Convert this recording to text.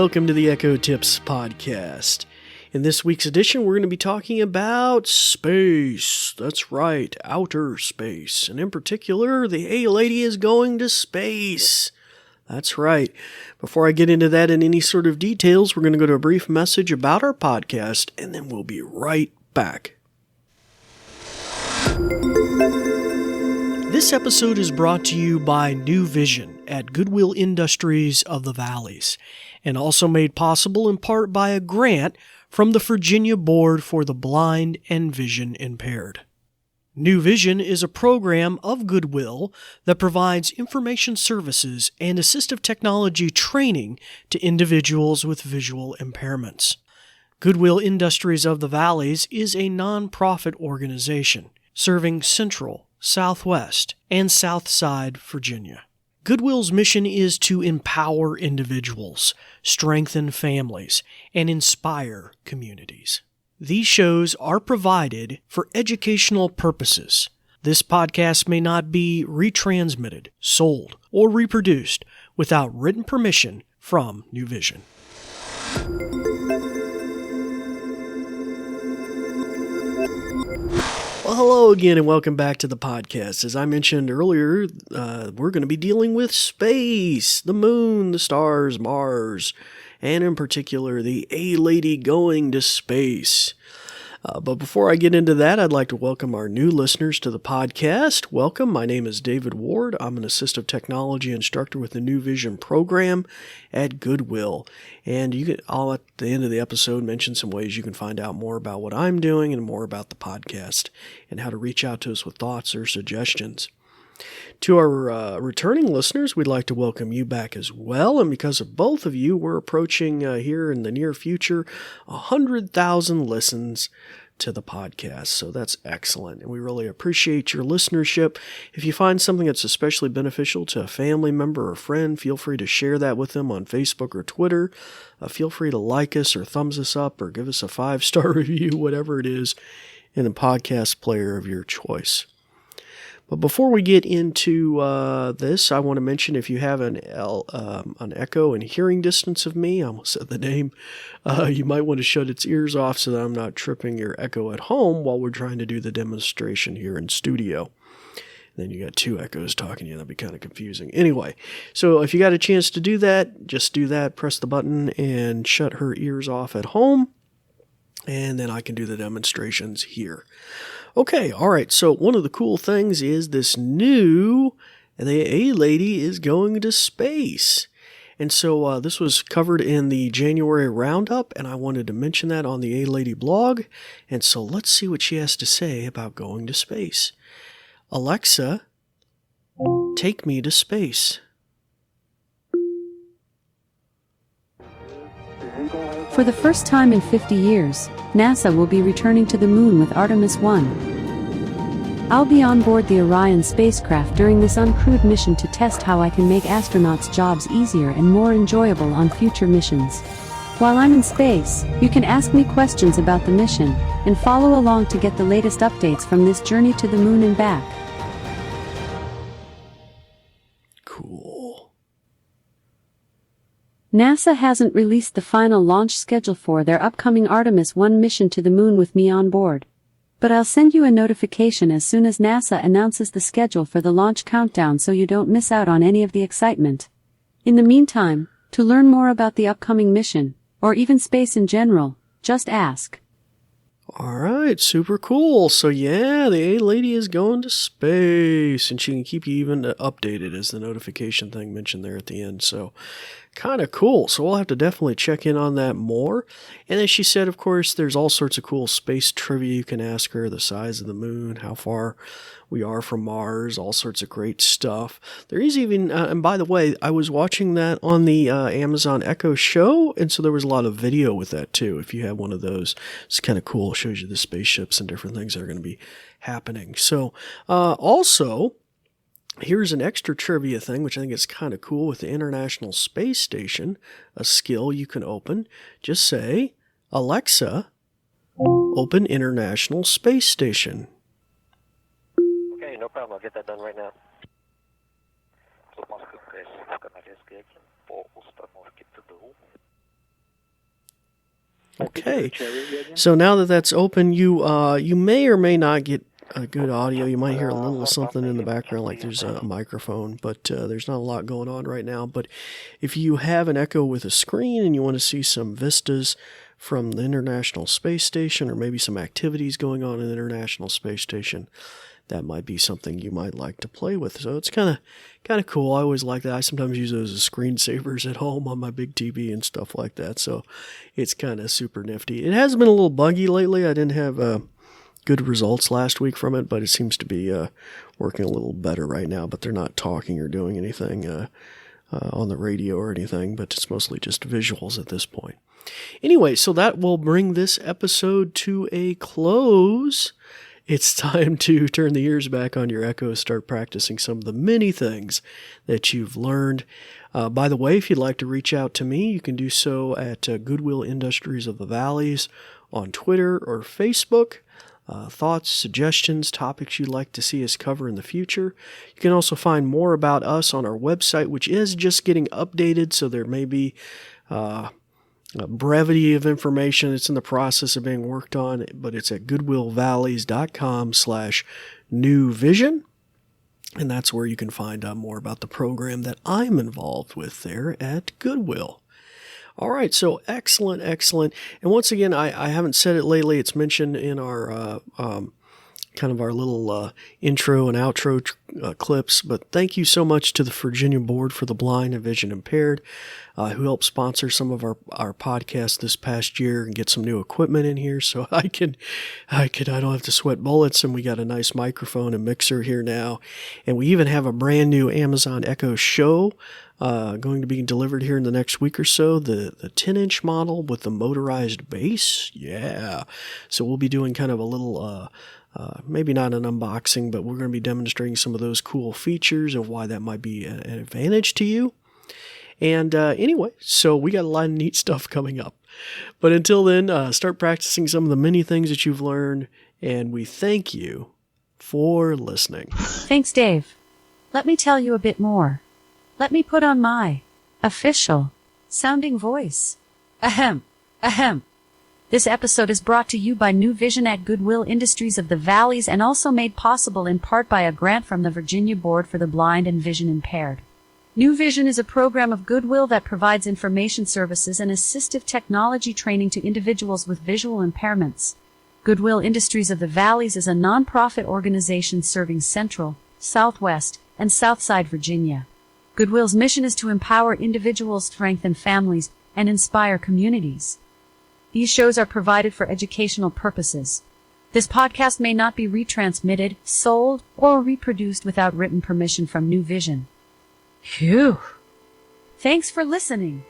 welcome to the Echo Tips Podcast. In this week's edition, we're going to be talking about space. That's right, outer space. And in particular, the A-Lady is going to space. That's right. Before I get into that in any sort of details, we're going to go to a brief message about our podcast, and then we'll be right back. This episode is brought to you by New Vision at Goodwill Industries of the Valleys, and also made possible in part by a grant from the Virginia Board for the Blind and Vision Impaired. New Vision is a program of Goodwill that provides information services and assistive technology training to individuals with visual impairments. Goodwill Industries of the Valleys is a nonprofit organization serving Central, Southwest, and Southside Virginia. Goodwill's mission is to empower individuals, strengthen families, and inspire communities. These shows are provided for educational purposes. This podcast may not be retransmitted, sold, or reproduced without written permission from New Vision. Well, hello again and welcome back to the podcast. As I mentioned earlier, we're going to be dealing with space, the moon, the stars, Mars, and in particular, the A-Lady going to space. But before I get into that, I'd like to welcome our new listeners to the podcast. Welcome. My name is David Ward. I'm an assistive technology instructor with the New Vision program at Goodwill. And I'll at the end of the episode mention some ways you can find out more about what I'm doing and more about the podcast and how to reach out to us with thoughts or suggestions. To our returning listeners, we'd like to welcome you back as well. And because of both of you, we're approaching here in the near future 100,000 listens to the podcast. So that's excellent. And we really appreciate your listenership. If you find something that's especially beneficial to a family member or friend, feel free to share that with them on Facebook or Twitter. Feel free to like us or thumbs us up or give us a 5-star review, whatever it is, in the podcast player of your choice. But before we get into this, I want to mention if you have an echo and hearing distance of me, I almost said the name, you might want to shut its ears off so that I'm not tripping your echo at home while we're trying to do the demonstration here in studio. And then you got 2 echoes talking to you. That'd be kind of confusing. Anyway, so if you got a chance to do that, just do that. Press the button and shut her ears off at home. And then I can do the demonstrations here. Okay, all right, so one of the cool things is the A-Lady is going to space. And so this was covered in the January roundup, and I wanted to mention that on the A-Lady blog. And so let's see what she has to say about going to space. Alexa, take me to space. For the first time in 50 years, NASA will be returning to the moon with Artemis 1. I'll be on board the Orion spacecraft during this uncrewed mission to test how I can make astronauts' jobs easier and more enjoyable on future missions. While I'm in space, you can ask me questions about the mission, and follow along to get the latest updates from this journey to the moon and back. Cool. NASA hasn't released the final launch schedule for their upcoming Artemis 1 mission to the moon with me on board. But I'll send you a notification as soon as NASA announces the schedule for the launch countdown so you don't miss out on any of the excitement. In the meantime, to learn more about the upcoming mission, or even space in general, just ask. All right, super cool. So yeah, the A-Lady is going to space, and she can keep you even updated, as the notification thing mentioned there at the end. So kind of cool. So we'll have to definitely check in on that more. And as she said, of course, there's all sorts of cool space trivia you can ask her, the size of the moon, how far we are from Mars, all sorts of great stuff. There is even, and by the way, I was watching that on the Amazon Echo show, and so there was a lot of video with that too. If you have one of those, it's kind of cool. It shows you the spaceships and different things that are going to be happening. So also, here's an extra trivia thing, which I think is kind of cool with the International Space Station, a skill you can open. Just say, Alexa, open International Space Station. Okay, no problem. I'll get that done right now. Okay. So now that that's open, you may or may not get a good audio. You might hear a little something in the background, like there's a microphone, but there's not a lot going on right now. But if you have an Echo with a screen and you want to see some vistas from the International Space Station, or maybe some activities going on in the International Space Station, that might be something you might like to play with. So it's kind of cool. I always like that. I sometimes use those as screensavers at home on my big TV and stuff like that. So it's kind of super nifty. It has been a little buggy lately. I didn't have good results last week from it, but it seems to be working a little better right now. But they're not talking or doing anything on the radio or anything, but it's mostly just visuals at this point. Anyway, so that will bring this episode to a close. It's time to turn the ears back on your Echo, start practicing some of the many things that you've learned. By the way, if you'd like to reach out to me, you can do so at Goodwill Industries of the Valleys on Twitter or Facebook. Thoughts, suggestions, topics you'd like to see us cover in the future. You can also find more about us on our website, which is just getting updated, so there may be a brevity of information. It's in the process of being worked on, but it's at goodwillvalleys.com/newvision. And that's where you can find out more about the program that I'm involved with there at Goodwill. All right, so excellent. And once again, I haven't said it lately. It's mentioned in our kind of our little intro and outro clips, but thank you so much to the Virginia Board for the Blind and Vision Impaired, who helped sponsor some of our podcasts this past year and get some new equipment in here, so I don't have to sweat bullets. And we got a nice microphone and mixer here now, and we even have a brand new Amazon Echo Show going to be delivered here in the next week or so, the 10-inch model with the motorized bass. Yeah, so we'll be doing kind of a little maybe not an unboxing, but we're going to be demonstrating some of those cool features and why that might be an advantage to you. And anyway, so we got a lot of neat stuff coming up. But until then, start practicing some of the many things that you've learned, and we thank you for listening. Thanks, Dave. Let me tell you a bit more. Let me put on my official sounding voice. Ahem. This episode is brought to you by New Vision at Goodwill Industries of the Valleys, and also made possible in part by a grant from the Virginia Board for the Blind and Vision Impaired. New Vision is a program of Goodwill that provides information services and assistive technology training to individuals with visual impairments. Goodwill Industries of the Valleys is a nonprofit organization serving Central, Southwest, and Southside Virginia. Goodwill's mission is to empower individuals, strengthen families, and inspire communities. These shows are provided for educational purposes. This podcast may not be retransmitted, sold, or reproduced without written permission from New Vision. Phew! Thanks for listening.